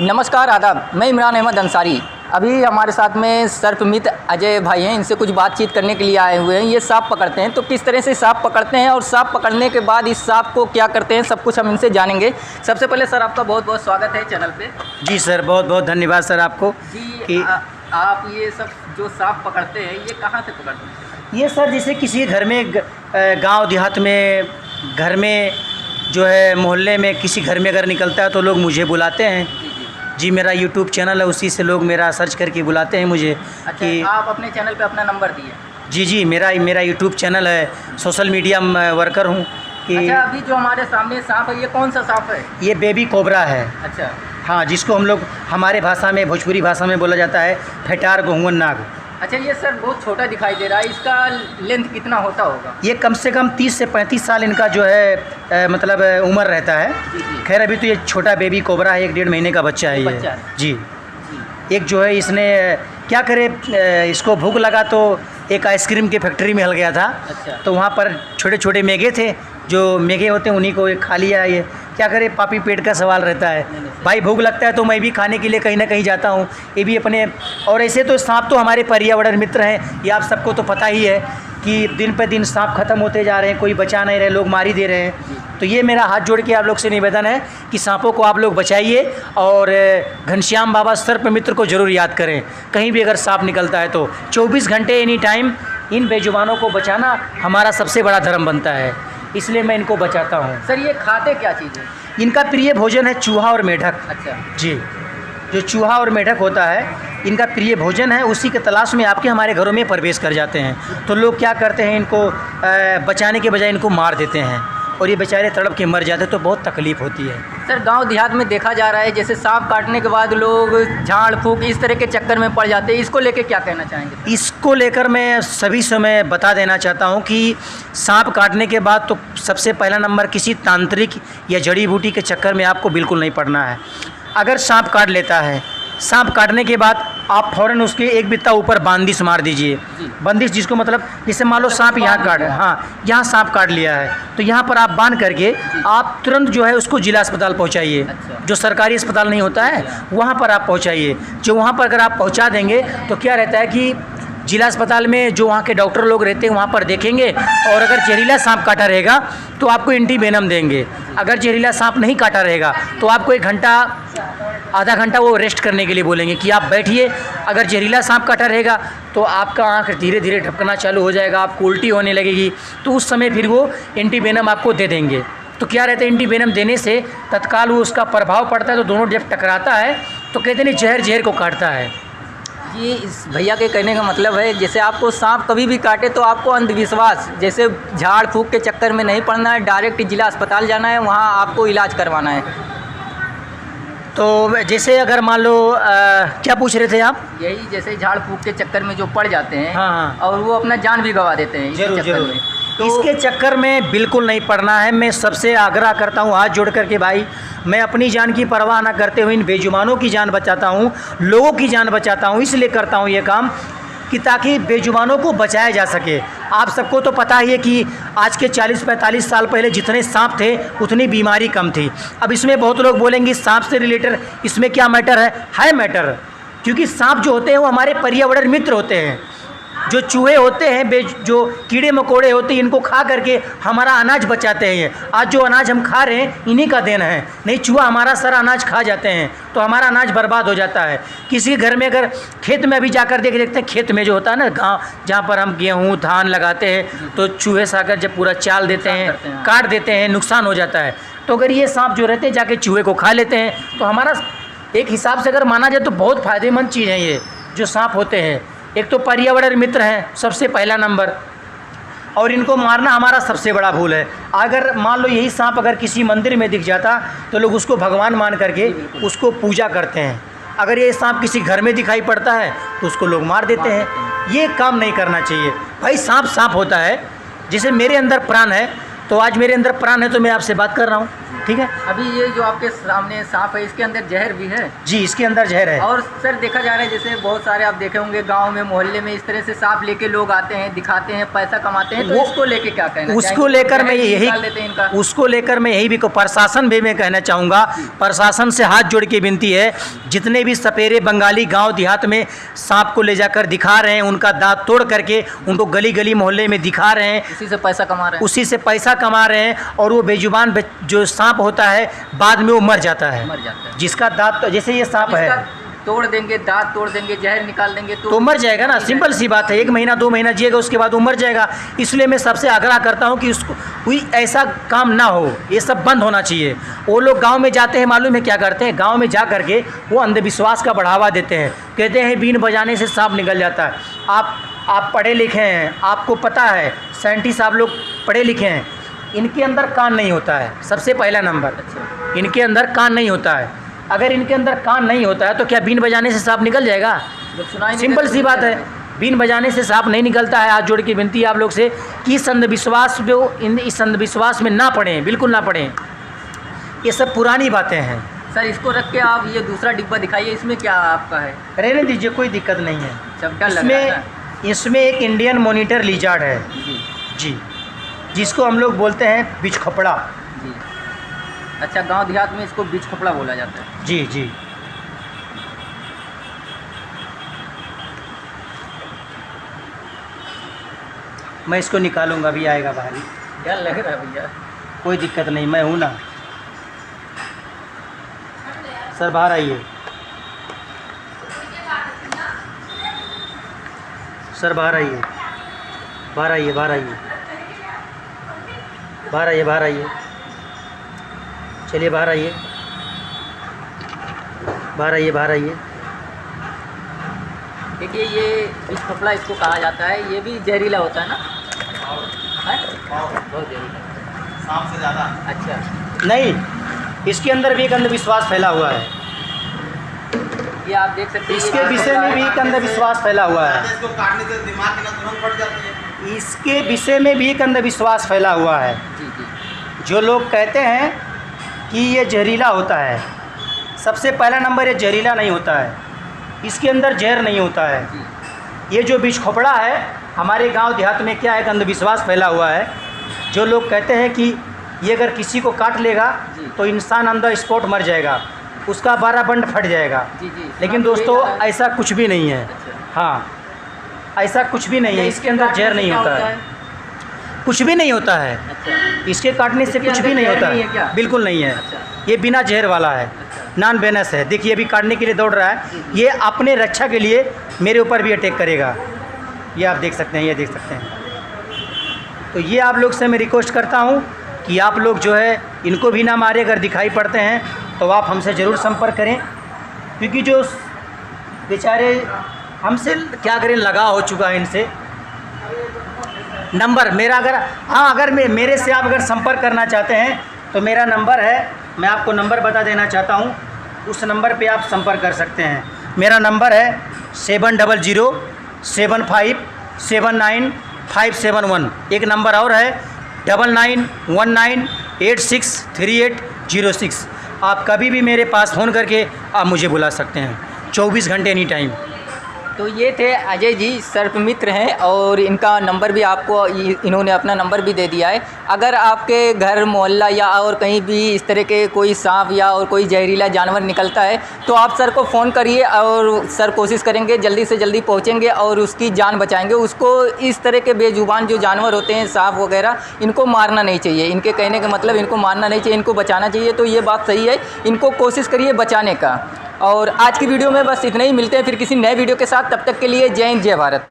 नमस्कार आदाब, मैं इमरान अहमद अंसारी। अभी हमारे साथ में सर्पमित्र अजय भाई हैं। इनसे कुछ बातचीत करने के लिए आए हुए हैं। ये सांप पकड़ते हैं, तो किस तरह से सांप पकड़ते हैं और सांप पकड़ने के बाद इस सांप को क्या करते हैं, सब कुछ हम इनसे जानेंगे। सबसे पहले सर आपका बहुत बहुत स्वागत है चैनल पे। जी सर, बहुत बहुत धन्यवाद सर आपको। जी आप ये सब जो सांप पकड़ते हैं ये कहाँ से पकड़ते हैं? ये सर जैसे किसी घर में गांव देहात में घर में जो है मोहल्ले में किसी घर में अगर निकलता है तो लोग मुझे बुलाते हैं। जी मेरा यूट्यूब चैनल है, उसी से लोग मेरा सर्च करके बुलाते हैं मुझे। अच्छा, कि आप अपने चैनल पे अपना नंबर दिए? जी मेरा यूट्यूब चैनल है, सोशल मीडिया वर्कर हूँ कि। अच्छा, अभी जो हमारे सामने सांप है ये कौन सा सांप है? ये बेबी कोबरा है। अच्छा हाँ, जिसको हम लोग हमारे भाषा में भोजपुरी भाषा में बोला जाता है फेटार गोहुअन नाग। अच्छा, ये सर बहुत छोटा दिखाई दे रहा है, इसका लेंथ कितना होता होगा? ये कम से कम 30 से 35 साल इनका जो है मतलब उम्र रहता है। जी। खैर अभी तो ये छोटा बेबी कोबरा है, 1-1.5 महीने का बच्चा है ये। बच्चा है। जी। एक जो है इसने क्या करे, इसको भूख लगा तो एक आइसक्रीम की फैक्ट्री में हल गया था। अच्छा। तो वहाँ पर छोटे छोटे मेघे थे, जो मेघे होते हैं उन्हीं को खा लिया। ये क्या करे, पापी पेट का सवाल रहता है। भाई भूख लगता है तो मैं भी खाने के लिए कहीं ना कहीं जाता हूँ। ये भी अपने, और ऐसे तो सांप तो हमारे पर्यावरण मित्र हैं, ये आप सबको तो पता ही है कि दिन पे दिन सांप खत्म होते जा रहे हैं, कोई बचा नहीं रहे, लोग मार ही दे रहे हैं। तो ये मेरा हाथ जोड़ के आप लोग से निवेदन है कि सांपों को आप लोग बचाइए और घनश्याम बाबा सर्पमित्र को ज़रूर याद करें। कहीं भी अगर सांप निकलता है तो 24 घंटे एनी टाइम इन बेजुबानों को बचाना हमारा सबसे बड़ा धर्म बनता है, इसलिए मैं इनको बचाता हूँ। सर ये खाते क्या चीज़ है? इनका प्रिय भोजन है चूहा और मेढक। अच्छा जी, जो चूहा और मेढक होता है इनका प्रिय भोजन है, उसी के तलाश में आपके हमारे घरों में प्रवेश कर जाते हैं। तो लोग क्या करते हैं, इनको बचाने के बजाय इनको मार देते हैं और ये बेचारे तड़प के मर जाते हैं, तो बहुत तकलीफ़ होती है। सर गांव देहात में देखा जा रहा है जैसे सांप काटने के बाद लोग झाड़ फूंक इस तरह के चक्कर में पड़ जाते हैं, इसको लेके क्या कहना चाहेंगे? इसको लेकर मैं सभी से मैं बता देना चाहता हूँ कि सांप काटने के बाद तो सबसे पहला नंबर किसी तांत्रिक या जड़ी बूटी के चक्कर में आपको बिल्कुल नहीं पड़ना है। अगर सांप काट लेता है, सांप काटने के बाद आप फ़ौरन उसके एक बित्ता ऊपर बंदिश मार दीजिए। बंदिश जिसको मतलब जैसे मान लो सांप यहाँ काट, हाँ यहाँ सांप काट लिया है तो यहाँ पर आप बांध करके आप तुरंत जो है उसको जिला अस्पताल पहुँचाइए। जो सरकारी अस्पताल नहीं होता है वहाँ पर आप पहुँचाइए। जो वहाँ पर अगर आप पहुँचा देंगे तो क्या रहता है कि जिला अस्पताल में जो वहाँ के डॉक्टर लोग रहते हैं वहाँ पर देखेंगे, और अगर जहरीला सांप काटा रहेगा तो आपको एंटीवेनम देंगे। अगर जहरीला सांप नहीं काटा रहेगा तो आपको 1 घंटा आधा घंटा वो रेस्ट करने के लिए बोलेंगे कि आप बैठिए। अगर जहरीला सांप काटा रहेगा तो आपका आँख धीरे धीरे ढपकना चालू हो जाएगा, आपको उल्टी होने लगेगी, तो उस समय फिर वो एंटीवेनम आपको दे देंगे। तो क्या रहता है, एंटीवेनम देने से तत्काल वो उसका प्रभाव पड़ता है, तो दोनों जब टकराता है तो कहते हैं जहर जहर को काटता है। ये इस भैया के कहने का मतलब है जैसे आपको सांप कभी भी काटे तो आपको अंधविश्वास जैसे झाड़ फूंक के चक्कर में नहीं पड़ना है, डायरेक्ट जिला अस्पताल जाना है, वहाँ आपको इलाज करवाना है। तो जैसे अगर मान लो क्या पूछ रहे थे आप? यही जैसे झाड़ फूंक के चक्कर में जो पड़ जाते हैं, हाँ। और वो अपना जान भी गंवा देते हैं जरूर चक्कर में। तो इसके चक्कर में बिल्कुल नहीं पड़ना है। मैं सबसे आग्रह करता हूँ हाथ जोड़ करके, भाई मैं अपनी जान की परवाह ना करते हुए इन बेजुबानों की जान बचाता हूँ, लोगों की जान बचाता हूँ। इसलिए करता हूँ ये काम कि ताकि बेजुबानों को बचाया जा सके। आप सबको तो पता ही है कि आज के 40-45 साल पहले जितने सांप थे उतनी बीमारी कम थी। अब इसमें बहुत लोग बोलेंगे सांप से रिलेटेड इसमें क्या मैटर है मैटर, क्योंकि सांप जो होते हैं वो हमारे पर्यावरण मित्र होते हैं। जो चूहे होते हैं, जो कीड़े मकोड़े होते हैं, इनको खा करके हमारा अनाज बचाते हैं। आज जो अनाज हम खा रहे हैं इन्हीं का देन है, नहीं चूहा हमारा सारा अनाज खा जाते हैं तो हमारा अनाज बर्बाद हो जाता है। किसी घर में अगर खेत में अभी जाकर देखते हैं, खेत में जो होता है ना गाँव, जहाँ पर हम गेहूँ धान लगाते हैं, तो चूहे से आकर जब पूरा चाल देते हैं, काट देते हैं, नुकसान हो जाता है। तो अगर ये सांप जो रहते हैं जाके चूहे को खा लेते हैं तो हमारा एक हिसाब से अगर माना जाए तो बहुत फ़ायदेमंद चीज़ है ये जो सांप होते हैं। एक तो पर्यावरण मित्र हैं सबसे पहला नंबर, और इनको मारना हमारा सबसे बड़ा भूल है। अगर मान लो यही सांप अगर किसी मंदिर में दिख जाता तो लोग उसको भगवान मान करके उसको पूजा करते हैं। अगर ये सांप किसी घर में दिखाई पड़ता है तो उसको लोग मार देते हैं। ये काम नहीं करना चाहिए भाई। सांप सांप होता है, जैसे मेरे अंदर प्राण है तो आज मेरे अंदर प्राण है तो मैं आपसे बात कर रहा हूँ, ठीक है। अभी ये जो आपके सामने सांप है, इसके अंदर जहर भी है? जी, इसके अंदर जहर है। और सर देखा जा रहा है, जैसे बहुत सारे आप देखे होंगे गांव में, मोहल्ले में इस तरह से सांप लेके लोग आते हैं, दिखाते हैं, पैसा कमाते हैं, तो उसको लेके क्या कहना? उसको लेकर मैं यही भी प्रशासन भी मैं कहना चाहूँगा, प्रशासन से हाथ जोड़ के विनती है, जितने भी सपेरे बंगाली गाँव देहात में सांप को ले जाकर दिखा रहे हैं, उनका दांत तोड़ करके उनको गली गली मोहल्ले में दिखा रहे हैं, उसी से पैसा कमा रहे हैं, और वो बेजुबान जो सांप होता है बाद में वो मर जाता है। जिसका दांत, जैसे ये सांप है, तोड़ देंगे, दांत तोड़ देंगे, जहर निकाल देंगे तो मर जाएगा ना। सिंपल सी बात है, 1 महीना 2 महीना जिएगा, उसके बाद वो मर जाएगा। इसलिए मैं सबसे आग्रह करता हूँ कि उसको कोई ऐसा काम ना हो, ये सब बंद होना चाहिए। वो लोग गांव में जाते हैं, मालूम है क्या करते हैं? गांव में जा करके वो अंधविश्वास का बढ़ावा देते हैं, कहते हैं बीन बजाने से सांप निकल जाता है। आप पढ़े लिखे हैं, आपको पता है, साइंटिस्ट आप लोग पढ़े लिखे हैं, इनके अंदर कान नहीं होता है, सबसे पहला नंबर। इनके अंदर कान नहीं होता है। अगर इनके अंदर कान नहीं होता है तो क्या बीन बजाने से सांप निकल जाएगा? सिंपल सी बात है, बीन बजाने से सांप नहीं निकलता है। हाथ जोड़ के विनती है आप लोग से कि इस अंधविश्वास में ना पड़ें, बिल्कुल ना पड़ें। ये सब पुरानी बातें हैं। सर इसको रख के आप ये दूसरा डिब्बा दिखाइए, इसमें क्या आपका है? रहने दीजिए, कोई दिक्कत नहीं है। इसमें एक इंडियन मॉनिटर लिजार्ड है जी, जिसको हम लोग बोलते हैं बिच खपड़ा जी। अच्छा, गांव देहात में इसको बिच खपड़ा बोला जाता है? जी जी। मैं इसको निकालूंगा, अभी आएगा बाहर ही। क्या लग रहा है भैया? कोई दिक्कत नहीं, मैं हूँ ना। सर बाहर आइए, सर बाहर आइए, बाहर आइए, बाहर आइए, बाहर आइए, बाहर आइए, चलिए बाहर आइए, बाहर आइए, बाहर आइए। देखिए ये बिच खपड़ा इसको कहा जाता है, ये भी जहरीला होता है ना? बहुत जहरीला, सांप से ज़्यादा। अच्छा, नहीं, इसके अंदर भी एक अंधविश्वास फैला हुआ है। ये आप देख सकते हैं, इसके विषय में भी एक अंधविश्वास फैला हुआ है। इसको काटने से दिमाग की नस तुरंत फट जाती है। इसके विषय में भी एक अंधविश्वास फैला हुआ है। जी जी। जो लोग कहते हैं कि ये जहरीला होता है, सबसे पहला नंबर ये जहरीला नहीं होता है, इसके अंदर जहर नहीं होता है। ये जो बिच खोपड़ा है, हमारे गांव देहात में क्या है, अंधविश्वास फैला हुआ है। जो लोग कहते हैं कि ये अगर किसी को काट लेगा तो इंसान अंदर स्पॉट मर जाएगा, उसका 12 बंड फट जाएगा। जी जी। लेकिन दोस्तों ऐसा कुछ भी नहीं है। हाँ, ऐसा कुछ भी नहीं है, इसके अंदर जहर नहीं होता है, कुछ भी नहीं होता है। इसके काटने से कुछ भी नहीं होता है, बिल्कुल नहीं है। ये बिना जहर वाला है, नॉन वेनस है। देखिए अभी काटने के लिए दौड़ रहा है, ये अपने रक्षा के लिए मेरे ऊपर भी अटैक करेगा। ये आप देख सकते हैं, ये देख सकते हैं। तो ये आप लोग से मैं रिक्वेस्ट करता हूँ कि आप लोग जो है इनको भी ना मारे, अगर दिखाई पड़ते हैं तो आप हमसे ज़रूर संपर्क करें, क्योंकि जो बेचारे हमसे क्या करें, लगाव हो चुका है इनसे। नंबर मेरा अगर मेरे से आप अगर संपर्क करना चाहते हैं तो मेरा नंबर है, मैं आपको नंबर बता देना चाहता हूँ, उस नंबर पे आप संपर्क कर सकते हैं। मेरा नंबर है 7007579571। एक नंबर और है 9919863806। आप कभी भी मेरे पास फ़ोन करके आप मुझे बुला सकते हैं, 24 घंटे एनी टाइम। तो ये थे अजय जी, सर्प मित्र हैं, और इनका नंबर भी आपको, इन्होंने अपना नंबर भी दे दिया है। अगर आपके घर मोहल्ला या और कहीं भी इस तरह के कोई सांप या और कोई जहरीला जानवर निकलता है तो आप सर को फ़ोन करिए, और सर कोशिश करेंगे जल्दी से जल्दी पहुंचेंगे और उसकी जान बचाएंगे उसको। इस तरह के बेजुबान जो जानवर होते हैं, सांप वगैरह, इनको मारना नहीं चाहिए। इनके कहने का मतलब इनको मारना नहीं चाहिए, इनको बचाना चाहिए। तो ये बात सही है, इनको कोशिश करिए बचाने का। और आज की वीडियो में बस इतना ही, मिलते हैं फिर किसी नए वीडियो के साथ। तब तक के लिए जय हिंद, जय भारत।